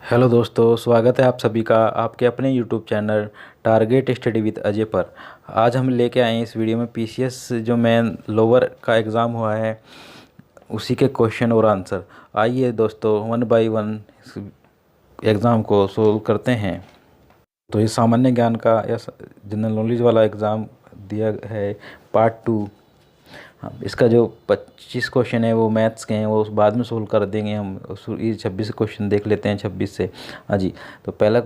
Hello दोस्तों, स्वागत है आप सभी का आपके अपने YouTube channel target study with Ajay पर। आज हम लेके आए हैं इस वीडियो में पीसीएस जो मेन लोअर का एग्ज़ाम हुआ है उसी के क्वेश्चन और आंसर। आइए दोस्तों, वन बाय वन एग्ज़ाम को सोल्व करते हैं। तो ये सामान्य ज्ञान का या जनरल नॉलेज वाला एग्ज़ाम दिया है, पार्ट 2। हाँ, इसका जो 25 क्वेश्चन है वो मैथ्स के हैं, वो बाद में सोल्व कर देंगे हम। ये 26 क्वेश्चन देख लेते हैं 26 से। हाँ जी, तो पहला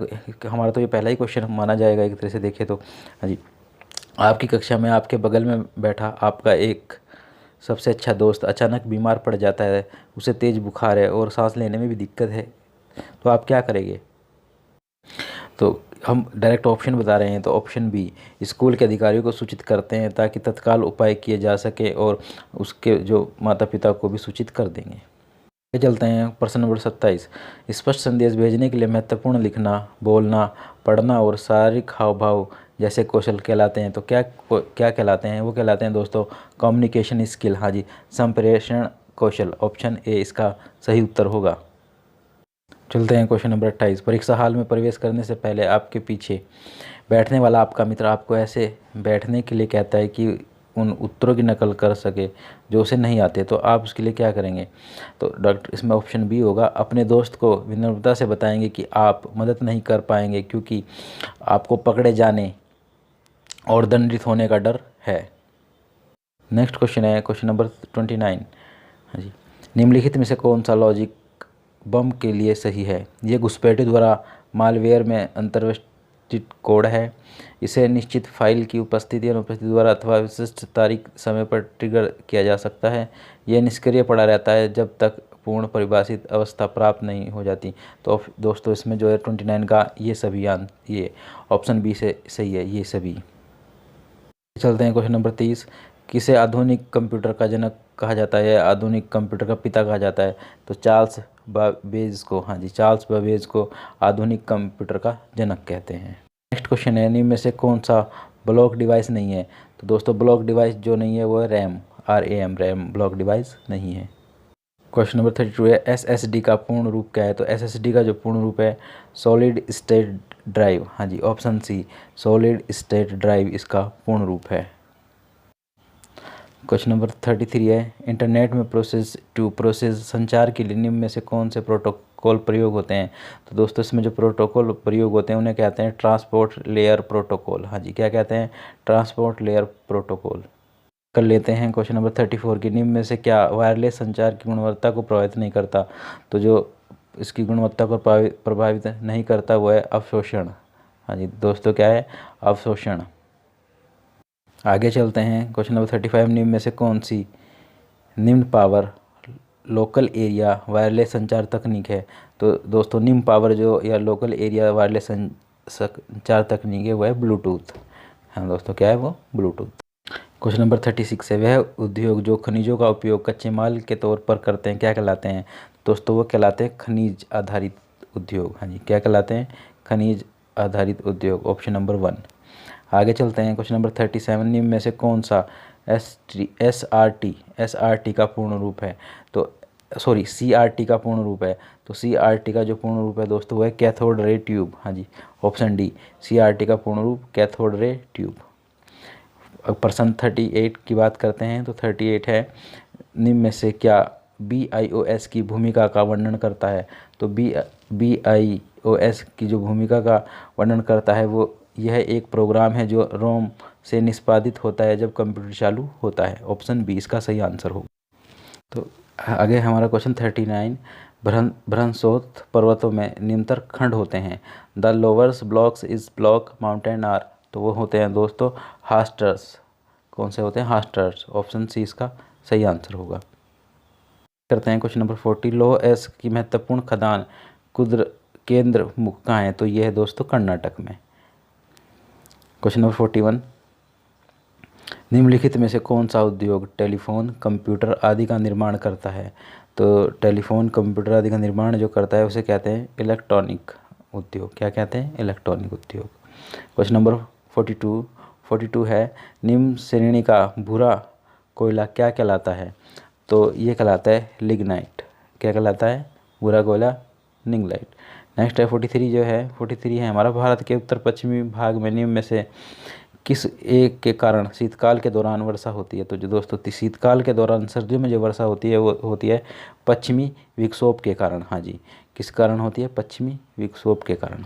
हमारा तो ये पहला ही क्वेश्चन माना जाएगा एक तरह से देखें तो। हाँ जी, आपकी कक्षा में आपके बगल में बैठा आपका एक सबसे अच्छा दोस्त अचानक बीमार पड़ जाता है, उसे तेज़ बुखार है और सांस लेने में भी दिक्कत है, तो आप क्या करेंगे? तो हम डायरेक्ट ऑप्शन बता रहे हैं, तो ऑप्शन बी, स्कूल के अधिकारियों को सूचित करते हैं ताकि तत्काल उपाय किए जा सके और उसके जो माता पिता को भी सूचित कर देंगे। आगे चलते हैं, प्रश्न नंबर 27। स्पष्ट संदेश भेजने के लिए महत्वपूर्ण लिखना, बोलना, पढ़ना और शारीरिक हाव भाव जैसे कौशल कहलाते हैं। तो क्या कहलाते हैं? वो कहलाते हैं दोस्तों कम्युनिकेशन स्किल। हाँ जी, संप्रेषण कौशल। ऑप्शन ए इसका सही उत्तर होगा। चलते हैं क्वेश्चन नंबर 28। परीक्षा हॉल में प्रवेश करने से पहले आपके पीछे बैठने वाला आपका मित्र आपको ऐसे बैठने के लिए कहता है कि उन उत्तरों की नकल कर सके जो उसे नहीं आते, तो आप उसके लिए क्या करेंगे? तो डॉक्टर इसमें ऑप्शन बी होगा, अपने दोस्त को विनम्रता से बताएंगे कि आप मदद नहीं कर पाएंगे क्योंकि आपको पकड़े जाने और दंडित होने का डर है। नेक्स्ट क्वेश्चन है क्वेश्चन नंबर 29। हाँ जी, निम्नलिखित में से कौन सा लॉजिक बम के लिए सही है? ये घुसपैठियों द्वारा मालवेयर में अंतर्वष्टित कोड है। इसे निश्चित फाइल की उपस्थिति अनुपस्थिति द्वारा अथवा विशिष्ट तारीख समय पर ट्रिगर किया जा सकता है। यह निष्क्रिय पड़ा रहता है जब तक पूर्ण परिभाषित अवस्था प्राप्त नहीं हो जाती। तो दोस्तों इसमें जो है 29 का ये सभी ये ऑप्शन बी से सही है, ये सभी। चलते हैं क्वेश्चन नंबर 30। किसे आधुनिक कंप्यूटर का जनक कहा जाता है या आधुनिक कंप्यूटर का पिता कहा जाता है? तो चार्ल्स बाबेज को। हाँ जी, चार्ल्स बाबेज को आधुनिक कंप्यूटर का जनक कहते हैं। नेक्स्ट क्वेश्चन है, निम्न में से कौन सा ब्लॉक डिवाइस नहीं है? तो दोस्तों ब्लॉक डिवाइस जो नहीं है वो है रैम, रैम ब्लॉक डिवाइस नहीं है। क्वेश्चन नंबर 32 है, एसएसडी का पूर्ण रूप क्या है? तो एसएसडी का जो पूर्ण रूप है सॉलिड स्टेट ड्राइव। हाँ जी, option C, solid state drive इसका पूर्ण रूप है। क्वेश्चन नंबर 33 है, इंटरनेट में प्रोसेस संचार के लिए निम्न में से कौन से प्रोटोकॉल प्रयोग होते हैं? तो दोस्तों इसमें जो प्रोटोकॉल प्रयोग होते हैं उन्हें कहते हैं ट्रांसपोर्ट लेयर प्रोटोकॉल। हाँ जी, क्या कहते हैं? Transport layer protocol. कर लेते हैं क्वेश्चन नंबर 34 की, निम्न में से क्या वायरलेस संचार की गुणवत्ता को प्रभावित नहीं करता? तो जो इसकी गुणवत्ता को प्रभावित नहीं करता वो है अवशोषण। हाँ जी दोस्तों, क्या है? अवशोषण। आगे चलते हैं क्वेश्चन नंबर 35, निम्न में से कौन सी निम्न पावर लोकल एरिया वायरलेस संचार तकनीक है? तो दोस्तों निम्न पावर जो या लोकल एरिया वायरलेस संचार तकनीक है वो है ब्लूटूथ। हाँ दोस्तों, क्या है वो? ब्लूटूथ। क्वेश्चन नंबर 36 है, वह उद्योग जो खनिजों का उपयोग कच्चे माल के तौर पर करते हैं क्या कहलाते हैं? दोस्तों वो कहलाते हैं खनिज आधारित उद्योग। हाँ जी, क्या कहलाते हैं? खनिज आधारित उद्योग। Option number 1। आगे चलते हैं क्वेश्चन नंबर 37, निम्न में से कौन सा एस आर टी का पूर्ण रूप है? तो सॉरी, CRT का पूर्ण रूप है। तो CRT का जो पूर्ण रूप है दोस्तों वो है कैथोड रे ट्यूब। हाँ जी, ऑप्शन डी, CRT का पूर्ण रूप कैथोड रे ट्यूब। अब प्रश्न 38 की बात करते हैं, तो 38 है, निम्न में से क्या BIOS की भूमिका का वर्णन करता है? तो BIOS की जो भूमिका का वर्णन करता है वो यह एक प्रोग्राम है जो रोम से निष्पादित होता है जब कंप्यूटर चालू होता है। ऑप्शन बी इसका सही आंसर होगा। तो आगे हमारा क्वेश्चन 39, भ्रंशोत्थ पर्वतों में निम्नतर खंड होते हैं। The lowers blocks is block mountain are. तो वो होते हैं दोस्तों हास्टर्स। कौन से होते हैं? हास्टर्स। ऑप्शन सी इसका सही आंसर होगा। करते हैं क्वेश्चन नंबर 40, लोह एस की महत्वपूर्ण खदान केंद्र मुख कहाँ है? तो ये है दोस्तों कर्नाटक में। क्वेश्चन नंबर 41, निम्नलिखित में से कौन सा उद्योग टेलीफोन कंप्यूटर आदि का निर्माण करता है? तो टेलीफोन कंप्यूटर आदि का निर्माण जो करता है उसे कहते हैं इलेक्ट्रॉनिक उद्योग। क्या कहते हैं? इलेक्ट्रॉनिक उद्योग। क्वेश्चन नंबर 42 है, निम्न श्रेणी का भूरा कोयला क्या कहलाता है? तो ये कहलाता है लिग्नाइट। क्या कहलाता है? भूरा कोयला लिग्नाइट। नेक्स्ट है 43 जो है, 43 है हमारा, भारत के उत्तर पश्चिमी भाग में निम्न में से किस एक के कारण शीतकाल के दौरान वर्षा होती है। तो जो दोस्तों शीतकाल के दौरान सर्दियों में जो वर्षा होती है वो होती है पश्चिमी विक्षोभ के कारण। हाँ जी, किस कारण होती है? पश्चिमी विक्षोभ के कारण।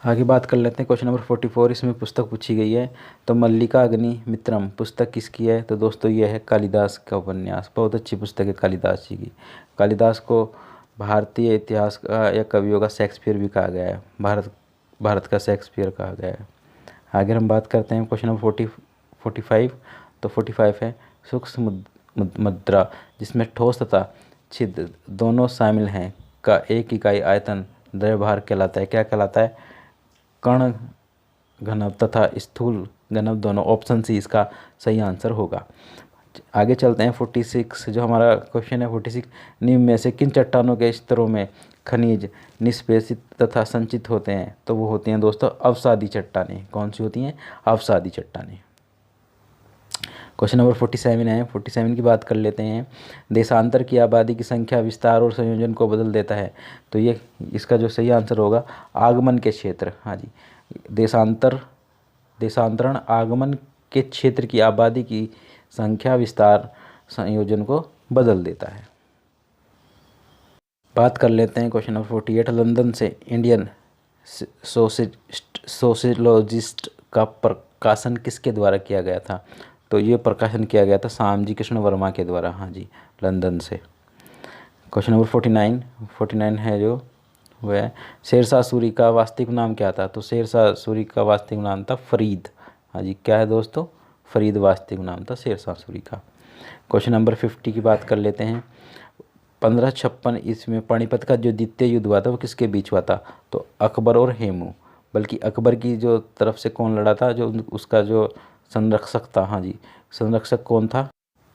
आगे बात कर लेते हैं क्वेश्चन नंबर 44। इसमें पुस्तक पूछी गई है, तो मल्लिका अग्नि मित्रम पुस्तक किसकी है? तो दोस्तों ये है कालिदास का उपन्यास, बहुत अच्छी पुस्तक है कालिदास जी की। कालिदास को भारतीय इतिहास का या कवियों का शेक्सपियर भी कहा गया है, भारत का शेक्सपियर कहा गया है। आगे हम बात करते हैं क्वेश्चन नंबर 45। तो 45 है सूक्ष्म मुद्रा जिसमें ठोस तथा छिद्र दोनों शामिल हैं का एक इकाई आयतन द्रव्यभार कहलाता है। क्या कहलाता है? कण घनत्व तथा स्थूल घनत्व दोनों। ऑप्शन सी इसका सही आंसर होगा। आगे चलते हैं 46 जो हमारा क्वेश्चन है 46। निम्न में से किन चट्टानों के स्तरों में खनिज निष्पेषित तथा संचित होते हैं? तो वो होती हैं दोस्तों अवसादी चट्टानें। कौन सी होती हैं? अवसादी चट्टानें। क्वेश्चन नंबर 47 है, 47 की बात कर लेते हैं। देशांतर की आबादी की संख्या विस्तार और संयोजन को बदल देता है। तो ये इसका जो सही आंसर होगा आगमन के क्षेत्र। हाँ जी, देशांतरण आगमन के क्षेत्र की आबादी की संख्या विस्तार संयोजन को बदल देता है। बात कर लेते हैं क्वेश्चन नंबर 48। लंदन से इंडियन सोशियोलॉजिस्ट का प्रकाशन किसके द्वारा किया गया था? तो ये प्रकाशन किया गया था श्यामजी कृष्ण वर्मा के द्वारा। हाँ जी, लंदन से। क्वेश्चन नंबर 49 है जो वो है शेरशाह सूरी का वास्तविक नाम क्या था? तो शेरशाह सूरी का वास्तविक नाम था फरीद। हाँ जी, क्या है दोस्तों? फरीद वास्तविक नाम था शेरशाह सूरी का। क्वेश्चन नंबर 50 की बात कर लेते हैं। 1556 ईस्वी में पानीपत का जो द्वितीय युद्ध हुआ था वो किसके बीच हुआ था? तो अकबर और हेमू। बल्कि अकबर की जो तरफ से कौन लड़ा था? जो उसका जो संरक्षक था, हाँ जी, संरक्षक कौन था?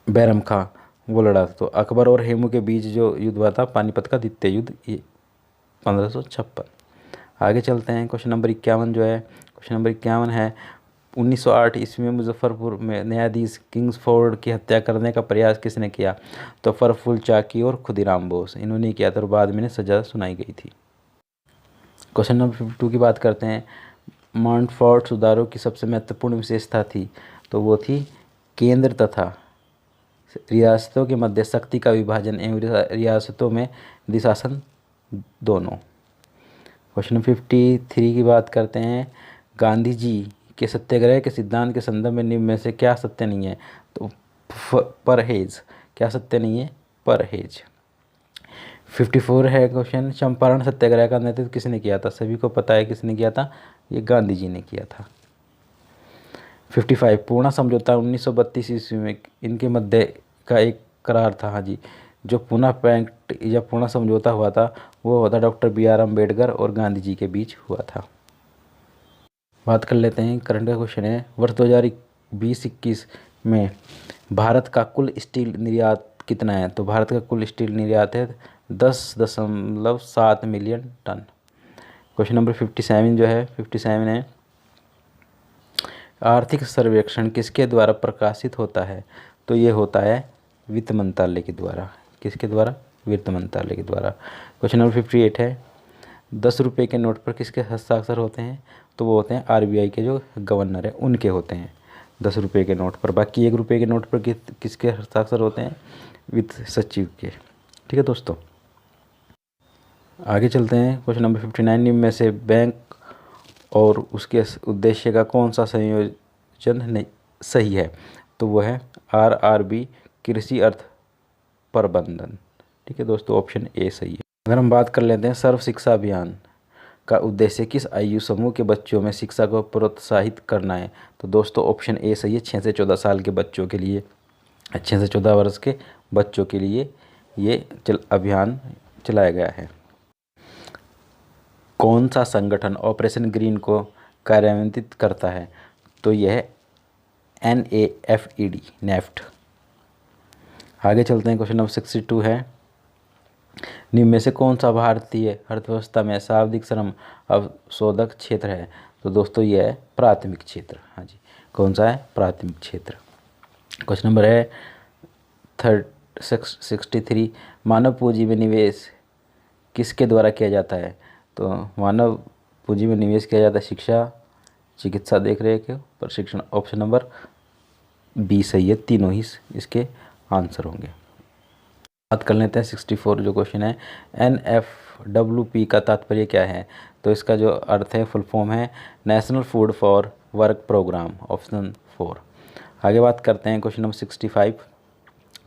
बैरम खां, वो लड़ा था। तो अकबर और हेमू के बीच जो युद्ध हुआ था पानीपत का द्वितीय युद्ध, ये 1556। आगे चलते हैं क्वेश्चन नंबर 51 जो है, क्वेश्चन नंबर 51 है 1908 ईस्वी में मुजफ्फरपुर में न्यायाधीश किंग्सफोर्ड की हत्या करने का प्रयास किसने किया? तो प्रफुल्ल चाकी और खुदीराम बोस, इन्होंने किया था और बाद में सजा सुनाई गई थी। क्वेश्चन नंबर 52 की बात करते हैं। मॉन्टफोर्ट सुधारों की सबसे महत्वपूर्ण विशेषता थी, तो वो थी केंद्र तथा रियासतों के मध्य शक्ति का विभाजन एवं रियासतों में दिशासन दोनों। क्वेश्चन 53 की बात करते हैं। गांधी जी के सत्याग्रह के सिद्धांत के संदर्भ में निम्न में से क्या सत्य नहीं है? तो परहेज। क्या सत्य नहीं है? परहेज। 54 है क्वेश्चन, चंपारण सत्याग्रह का नेतृत्व किसने किया था? सभी को पता है किसने किया था, ये गांधी जी ने किया था। 55 पूना समझौता 1932 ईस्वी में इनके मध्य का एक करार था। हाँ जी, जो पूना पैक्ट या पूना समझौता हुआ था वो हुआ था डॉक्टर BR अम्बेडकर और गांधी जी के बीच हुआ था। बात कर लेते हैं करंट का क्वेश्चन है, वर्ष 2020-21 में भारत का कुल स्टील निर्यात कितना है? तो भारत का कुल स्टील निर्यात है 10.7 मिलियन टन। क्वेश्चन नंबर 57 जो है 57 है, आर्थिक सर्वेक्षण किसके द्वारा प्रकाशित होता है? तो ये होता है वित्त मंत्रालय के द्वारा। किसके द्वारा? वित्त मंत्रालय के द्वारा। क्वेश्चन नंबर 58 है, 10 रुपये के नोट पर किसके हस्ताक्षर होते हैं? तो वो होते हैं RBI के जो गवर्नर है उनके होते हैं 10 रुपये के नोट पर। बाकी 1 रुपये के नोट पर किसके हस्ताक्षर होते हैं? वित्त सचिव के। ठीक है दोस्तों, आगे चलते हैं क्वेश्चन नंबर 59। निम्न में से बैंक और उसके उद्देश्य का कौन सा संयोजन नहीं सही है? तो वो है RRB कृषि अर्थ प्रबंधन। ठीक है दोस्तों, ऑप्शन ए सही है। अगर हम बात कर लेते हैं सर्व शिक्षा अभियान का उद्देश्य किस आयु समूह के बच्चों में शिक्षा को प्रोत्साहित करना है? तो दोस्तों ऑप्शन ए सही है, 6 से 14 साल के बच्चों के लिए, 6 से 14 वर्ष के बच्चों के लिए ये अभियान चलाया गया है। कौन सा संगठन ऑपरेशन ग्रीन को कार्यान्वित करता है? तो यह है NAFED, नेफ्ट। आगे चलते हैं क्वेश्चन नंबर 62 है, निम्न में से कौन सा भारतीय अर्थव्यवस्था में शाब्दिक श्रम अवशोधक क्षेत्र है? तो दोस्तों ये है प्राथमिक क्षेत्र। हाँ जी, कौन सा है? प्राथमिक क्षेत्र। क्वेश्चन नंबर है 63, मानव पूंजी में निवेश किसके द्वारा किया जाता है? तो मानव पूंजी में निवेश किया जाता है शिक्षा, चिकित्सा, देख रेख, प्रशिक्षण। ऑप्शन नंबर बी सही है, तीनों ही इसके आंसर होंगे। बात कर लेते हैं 64 जो क्वेश्चन है, NFWP का तात्पर्य क्या है? तो इसका जो अर्थ है, फुल फॉर्म है national food for work program, option 4। आगे बात करते हैं क्वेश्चन नंबर 65,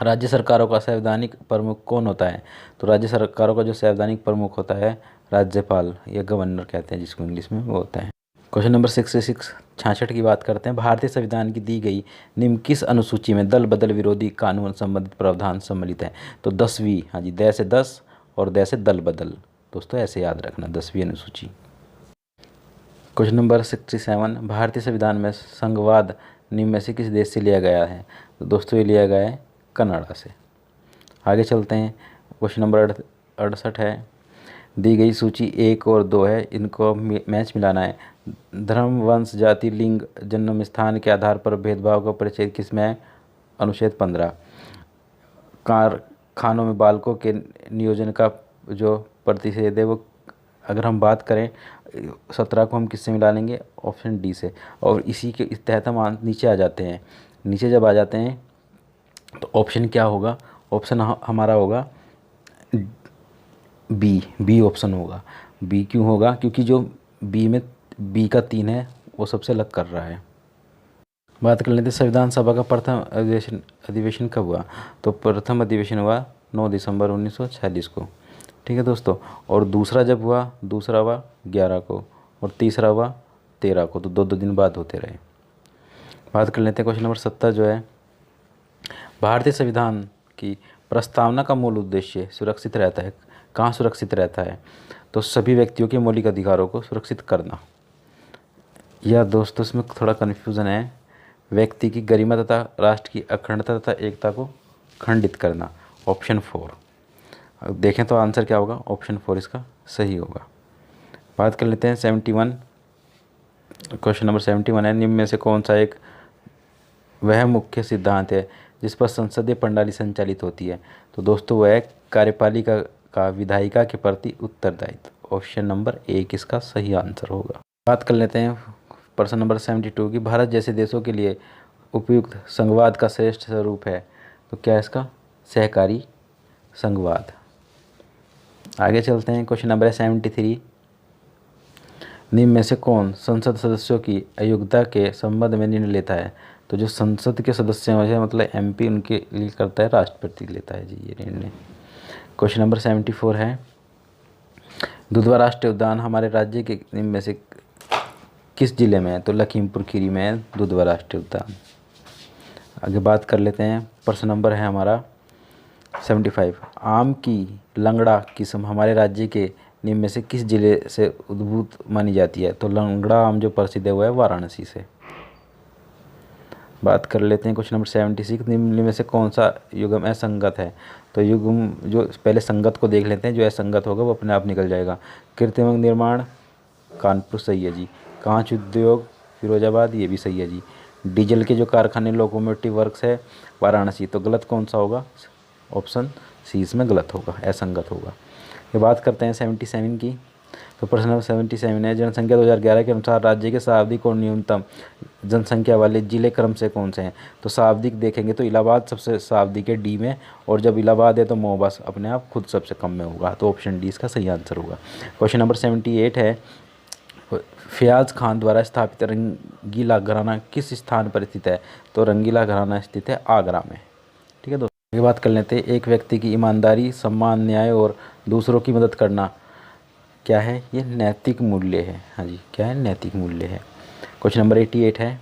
राज्य सरकारों का संवैधानिक प्रमुख कौन होता है? तो राज्य सरकारों का जो संवैधानिक प्रमुख होता है राज्यपाल या गवर्नर कहते हैं जिसको इंग्लिश में, वो होता है। क्वेश्चन नंबर 66 66 की बात करते हैं, भारतीय संविधान की दी गई निम्न किस अनुसूची में दल बदल विरोधी कानून संबंधित प्रावधान सम्मिलित है? तो 10वीं, हाँ जी, 10 से 10 और 10 से दल बदल, दोस्तों ऐसे याद रखना, 10वीं अनुसूची। क्वेश्चन नंबर 67, भारतीय संविधान में संघवाद निम्न में से किस देश से लिया गया है? तो दोस्तों ये लिया गया है कनाडा से। आगे चलते हैं, क्वेश्चन नंबर 68 है, दी गई सूची 1 और 2 है, इनको मैच मिलाना है। धर्म, वंश, जाति, लिंग, जन्म स्थान के आधार पर भेदभाव का परिचय किसमें है? अनुच्छेद 15। कारखानों में बालकों के नियोजन का जो प्रतिषेध है वो, अगर हम बात करें 17 को हम किससे मिला लेंगे? ऑप्शन डी से। और इसी के इस तहत हम नीचे आ जाते हैं। नीचे जब आ जाते हैं तो ऑप्शन क्या होगा? ऑप्शन हमारा होगा बी ऑप्शन होगा। बी क्यों होगा? क्योंकि जो बी में बी का 3 है वो सबसे अलग कर रहा है। बात कर लेते हैं संविधान सभा का प्रथम अधिवेशन कब हुआ? तो प्रथम अधिवेशन हुआ 9 दिसंबर 1946 को, ठीक है दोस्तों। और दूसरा जब हुआ, दूसरा हुआ 11 को और तीसरा हुआ 13 को, तो 2-2 दिन बाद होते रहे। बात कर लेते हैं क्वेश्चन नंबर 70 जो है, भारतीय संविधान की प्रस्तावना का मूल उद्देश्य सुरक्षित रहता है। कहाँ सुरक्षित रहता है? तो सभी व्यक्तियों के मौलिक अधिकारों को सुरक्षित करना। यह दोस्तों इसमें थोड़ा कन्फ्यूज़न है, व्यक्ति की गरिमा तथा राष्ट्र की अखंडता तथा एकता को खंडित करना, ऑप्शन 4। देखें तो आंसर क्या होगा? ऑप्शन 4 इसका सही होगा। बात कर लेते हैं 71, क्वेश्चन नंबर 71 है, निम्न में से कौन सा एक वह मुख्य सिद्धांत है जिस पर संसदीय प्रणाली संचालित होती है? तो दोस्तों वह है कार्यपालिका का विधायिका के प्रति उत्तरदायित्व, ऑप्शन नंबर 1 इसका सही आंसर होगा। बात कर लेते हैं प्रश्न नंबर 72 की, भारत जैसे देशों के लिए उपयुक्त संघवाद का श्रेष्ठ स्वरूप है? तो क्या है इसका? सहकारी संघवाद। आगे चलते हैं, क्वेश्चन नंबर 73, निम्न में से कौन संसद सदस्यों की अयोग्यता के संबंध में निर्णय लेता है? तो जो संसद के सदस्य हैं मतलब MP, उनके लिए करता है राष्ट्रपति लेता है जी ये निर्णय। क्वेश्चन नंबर 74 है, दुधवा राष्ट्रीय उद्यान हमारे राज्य के निम्न में से किस जिले में है? तो लखीमपुर खीरी में है दुधवा राष्ट्रीय उद्यान। आगे बात कर लेते हैं, प्रश्न नंबर है हमारा 75, आम की लंगड़ा किस्म हमारे राज्य के निम्न में से किस जिले से उद्भूत मानी जाती है? तो लंगड़ा आम जो प्रसिद्ध है वो है वाराणसी से। बात कर लेते हैं क्वेश्चन नंबर 76, निम्न में से कौन सा युग्म असंगत है? तो युग्म जो पहले संगत को देख लेते हैं, जो असंगत होगा वो अपने आप निकल जाएगा। कृत्रिम अंग निर्माण कानपुर सही है जी। कांच उद्योग फिरोजाबाद, ये भी सही है जी। डीजल के जो कारखाने लोकोमोटिव वर्क्स है वाराणसी, तो गलत कौन सा होगा? ऑप्शन सी इसमें गलत होगा, असंगत होगा। ये बात करते हैं 77 की, तो प्रश्न नंबर 77 है, जनसंख्या 2011 के अनुसार राज्य के शाब्दिक और न्यूनतम जनसंख्या वाले जिले क्रम से कौन से हैं? तो शाब्दिक देखेंगे तो इलाहाबाद सबसे शाब्दिक है डी में, और जब इलाहाबाद है तो महोबा अपने आप खुद सबसे कम में होगा, तो ऑप्शन डी इसका सही आंसर होगा। क्वेश्चन नंबर 78 है, फयाज खान द्वारा स्थापित रंगीला घराना किस स्थान पर स्थित है? तो रंगीला घराना स्थित है आगरा में, ठीक है दोस्तों। ये बात कर लेते हैं, एक व्यक्ति की ईमानदारी, सम्मान, न्याय और दूसरों की मदद करना क्या है? ये नैतिक मूल्य है। हाँ जी, क्या है? नैतिक मूल्य है। क्वेश्चन नंबर 88 है,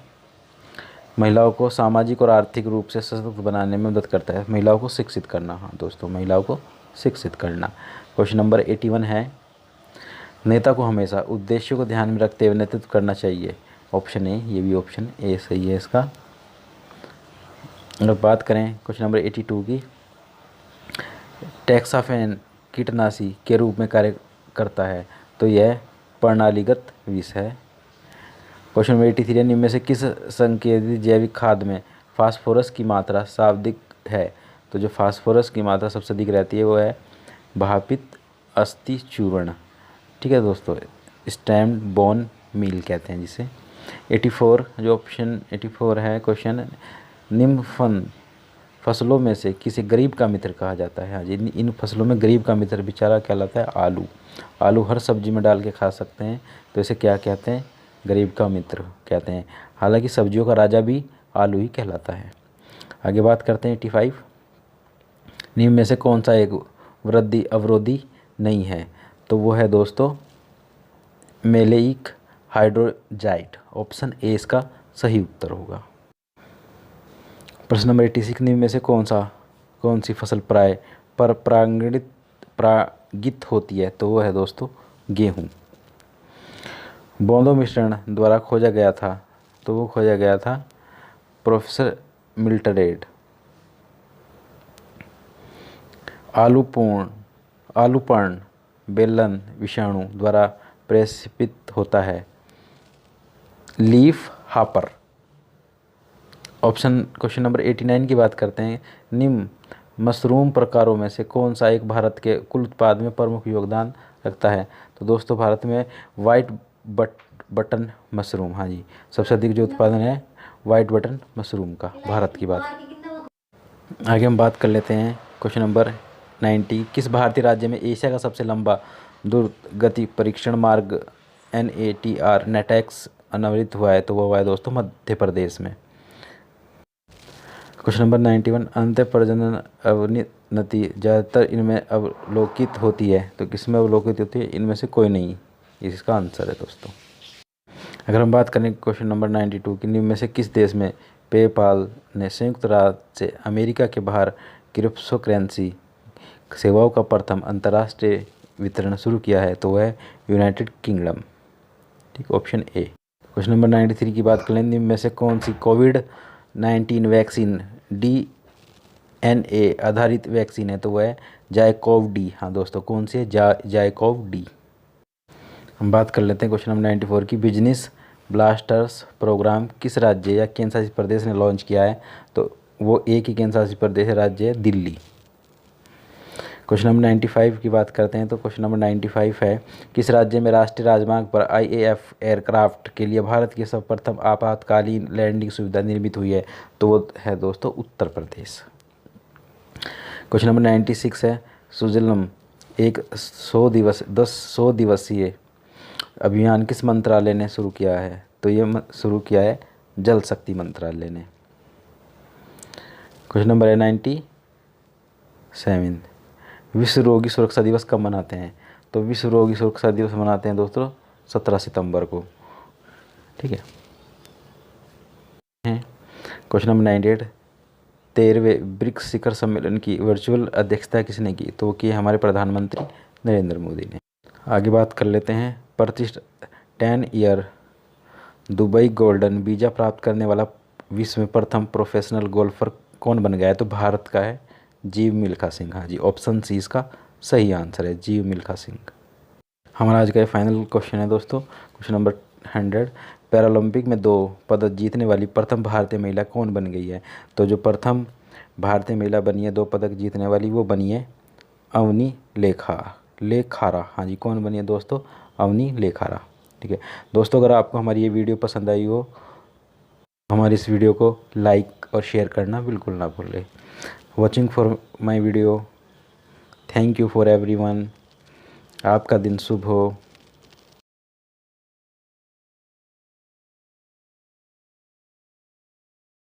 महिलाओं को सामाजिक और आर्थिक रूप से सशक्त बनाने में मदद करता है। महिलाओं को शिक्षित करना, हाँ दोस्तों, महिलाओं को शिक्षित करना। क्वेश्चन नंबर 81 है, नेता को हमेशा उद्देश्यों को ध्यान में रखते हुए नेतृत्व करना चाहिए। ऑप्शन ए, ये भी ऑप्शन ए सही है इसका। अगर बात करें क्वेश्चन नंबर 82 की, टैक्साफेन कीटनाशी के रूप में कार्य करता है, तो यह प्रणालीगत विष है। क्वेश्चन नंबर 83, निम्न में से किस संकेतित जैविक खाद में फास्फोरस की मात्रा सर्वाधिक है? तो जो फास्फोरस की मात्रा सबसे अधिक रहती है वो है भापित अस्थि चूर्ण, ठीक है दोस्तों, स्टैम्ड बोन मील कहते हैं जिसे। 84 जो ऑप्शन 84 है क्वेश्चन, निम्न फसलों में से किसी गरीब का मित्र कहा जाता है। हाँ जी, इन फसलों में गरीब का मित्र बेचारा कहलाता है आलू। आलू हर सब्जी में डाल के खा सकते हैं, तो इसे क्या कहते हैं? गरीब का मित्र कहते हैं। हालांकि सब्जियों का राजा भी आलू ही कहलाता है। आगे बात करते हैं 85, निम्न में से कौन सा एक वृद्धि अवरोधी नहीं है? तो वो है दोस्तों मेलेइक हाइड्रोजाइड। ऑप्शन ए इसका सही उत्तर होगा। प्रश्न नंबर 86, निम्न में से कौन सी फसल परागित होती है? तो वो है दोस्तों गेहूँ। बोंदो मिश्रण द्वारा खोजा गया था, तो वो खोजा गया था प्रोफेसर मिल्टरेड। आलूपर्ण बेलन विषाणु द्वारा प्रेषित होता है, लीफ हापर। क्वेश्चन नंबर 89 की बात करते हैं, निम्न मशरूम प्रकारों में से कौन सा एक भारत के कुल उत्पाद में प्रमुख योगदान रखता है? तो दोस्तों भारत में वाइट बटन मशरूम, हाँ जी, सबसे अधिक जो उत्पादन है वाइट बटन मशरूम का, भारत की बात। आगे हम बात कर लेते हैं क्वेश्चन नंबर 90, किस भारतीय राज्य में एशिया का सबसे लंबा दुर्गति परीक्षण मार्ग NATX अनावृत हुआ है? तो वो हुआ है दोस्तों मध्य प्रदेश में। क्वेश्चन नंबर 91, अंत प्रजनन अवनति ज़्यादातर इनमें अवलोकित होती है, तो किसमें अवलोकित होती है? इनमें से कोई नहीं, इसका आंसर है दोस्तों। अगर हम बात करें क्वेश्चन नंबर 92 की, निम्न में से किस देश में पेपाल ने संयुक्त राज्य अमेरिका के बाहर क्रिप्टोकरेंसी सेवाओं का प्रथम अंतर्राष्ट्रीय वितरण शुरू किया है? तो वह है यूनाइटेड किंगडम। ठीक, ऑप्शन ए। क्वेश्चन नंबर 93 की बात करें, निम्न में से कौन सी कोविड-19 वैक्सीन DNA आधारित वैक्सीन है? तो वह है जायकोव डी। हाँ दोस्तों, कौन सी है? जायकोव डी। हम बात कर लेते हैं क्वेश्चन नंबर 94 की, बिजनेस ब्लास्टर्स प्रोग्राम किस राज्य या केंद्र शासित प्रदेश ने लॉन्च किया है? तो वो एक ही केंद्र शासित प्रदेश है, राज्य है दिल्ली। क्वेश्चन नंबर 95 की बात करते हैं, तो क्वेश्चन नंबर 95 है, किस राज्य में राष्ट्रीय राजमार्ग पर IAF एयरक्राफ्ट के लिए भारत की सर्वप्रथम आपातकालीन लैंडिंग सुविधा निर्मित हुई है? तो वो है दोस्तों उत्तर प्रदेश। क्वेश्चन नंबर 96 है, सुजलम एक 100 दिवसीय अभियान किस मंत्रालय ने शुरू किया है? तो ये शुरू किया है जल शक्ति मंत्रालय ने। क्वेश्चन नंबर है 97, विश्व रोगी सुरक्षा दिवस कब मनाते हैं? तो विश्व रोगी सुरक्षा दिवस मनाते हैं दोस्तों 17 सितंबर को। ठीक है। क्वेश्चन नंबर 98, 13वें ब्रिक्स शिखर सम्मेलन की वर्चुअल अध्यक्षता किसने की? तो की हमारे प्रधानमंत्री नरेंद्र मोदी ने। आगे बात कर लेते हैं, प्रतिष्ठित 10 ईयर दुबई गोल्डन वीज़ा प्राप्त करने वाला विश्व में प्रथम प्रोफेशनल गोल्फर कौन बन गया है? तो भारत का है जीव मिल्खा सिंह। हाँ जी, ऑप्शन सी इसका सही आंसर है, जीव मिल्खा सिंह। हमारा आज का ये फाइनल क्वेश्चन है दोस्तों, क्वेश्चन नंबर 100, पैरालंपिक में 2 पदक जीतने वाली प्रथम भारतीय महिला कौन बन गई है? तो जो प्रथम भारतीय महिला बनी है 2 पदक जीतने वाली, वो बनी है अवनी लेखारा। हाँ जी, कौन बनी है दोस्तों? अवनी लेखारा। ठीक है दोस्तों, अगर आपको हमारी ये वीडियो पसंद आई हो, हमारी इस वीडियो को लाइक और शेयर करना बिल्कुल ना भूलें। Watching for my video, thank you for everyone. आपका दिन शुभ हो।